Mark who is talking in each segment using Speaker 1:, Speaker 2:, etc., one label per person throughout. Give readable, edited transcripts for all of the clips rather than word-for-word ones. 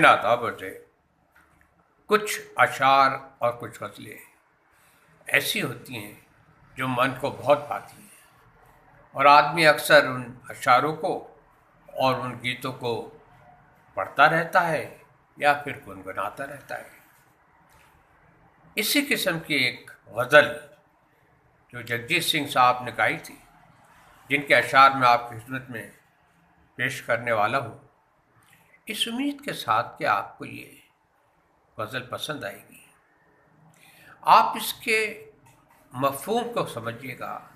Speaker 1: नाताब से कुछ अशार और कुछ गज़लें ऐसी होती हैं जो मन को बहुत भाती हैं और आदमी अक्सर उन अशारों को और उन गीतों को पढ़ता रहता है या फिर गुनगुनाता रहता है। इसी किस्म की एक गज़ल जो जगजीत सिंह साहब ने गाई थी, जिनके अशार में आपकी खिदमत में पेश करने वाला हूँ, इस उम्मीद के साथ कि आपको ये गज़ल पसंद आएगी। आप इसके मफ़हूम को समझिएगा,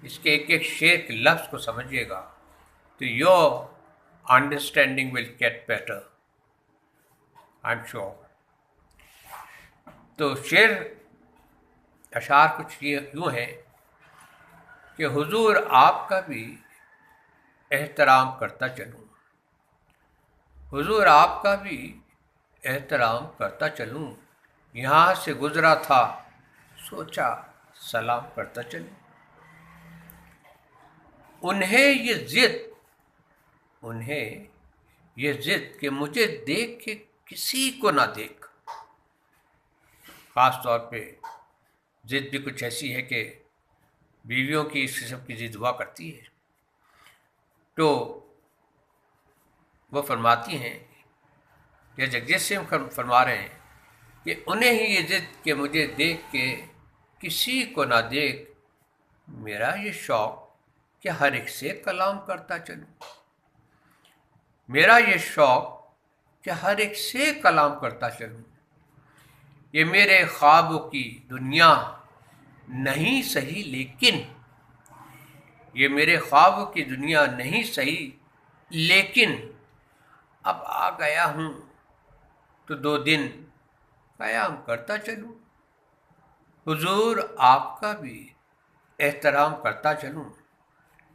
Speaker 1: इसके एक एक शेर के लफ्ज़ को समझिएगा, तो your understanding will get better, I am sure. तो शेर अशार कुछ यूँ है कि हुजूर आपका भी एहतराम करता चलूँ, हुजूर आपका भी एहतराम करता चलूँ, यहाँ से गुज़रा था सोचा सलाम करता चलूँ। उन्हें ये ज़िद कि मुझे देख के किसी को ना देख। ख़ास तौर पे ज़िद भी कुछ ऐसी है कि बीवियों की इस किस्म की ज़िद हुआ करती है। तो वो फरमाती हैं, या जगजीत सिंह फरमा रहे हैं कि उन्हें ही ये ज़िद कि मुझे देख के किसी को ना देख, मेरा ये शौक़ कि हर एक से कलाम करता चलूँ, मेरा ये शौक़ कि हर एक से कलाम करता चलूँ। ये मेरे ख्वाबों की दुनिया नहीं सही लेकिन, ये मेरे ख्वाबों की दुनिया नहीं सही लेकिन, अब आ गया हूँ तो 2 दिन क़याम करता चलूँ। हुजूर आपका भी एहतराम करता चलूँ,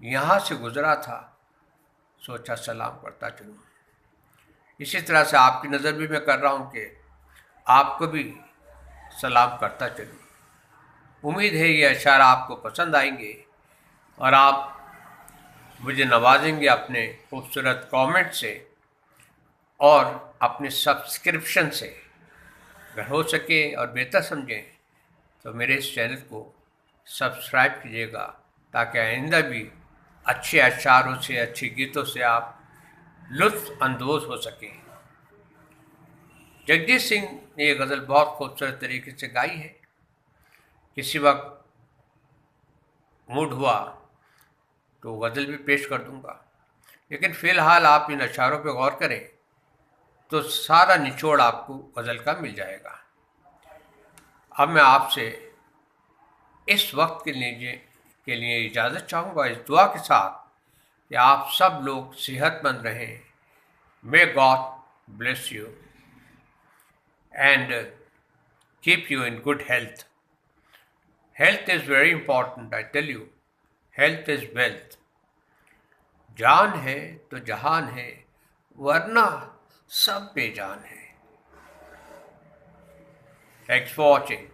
Speaker 1: यहाँ से गुज़रा था सोचा सलाम करता चलूँ। इसी तरह से आपकी नज़र भी मैं कर रहा हूँ कि आपको भी सलाम करता चलूँ। उम्मीद है ये अशार आपको पसंद आएंगे और आप मुझे नवाजेंगे अपने खूबसूरत कमेंट से और अपने सब्सक्रिप्शन से। अगर हो सके और बेहतर समझें तो मेरे इस चैनल को सब्सक्राइब कीजिएगा, ताकि आइंदा भी अच्छे अशारों से, अच्छे गीतों से आप लुत्फ़ अंदोज़ हो सकें। जगजीत सिंह ने ये गज़ल बहुत खूबसूरत तरीके से गाई है। किसी वक्त मूड हुआ तो गज़ल भी पेश कर दूंगा, लेकिन फ़िलहाल आप इन अशारों पर गौर करें तो सारा निचोड़ आपको गज़ल का मिल जाएगा। अब मैं आपसे इस वक्त के लिए इजाज़त चाहूँगा, इस दुआ के साथ कि आप सब लोग सेहतमंद रहें। May God bless you and keep you in good health. Health is very important, I tell you. Health is wealth. जान है तो जहान है, वरना सब बेजान है। Thanks for watching.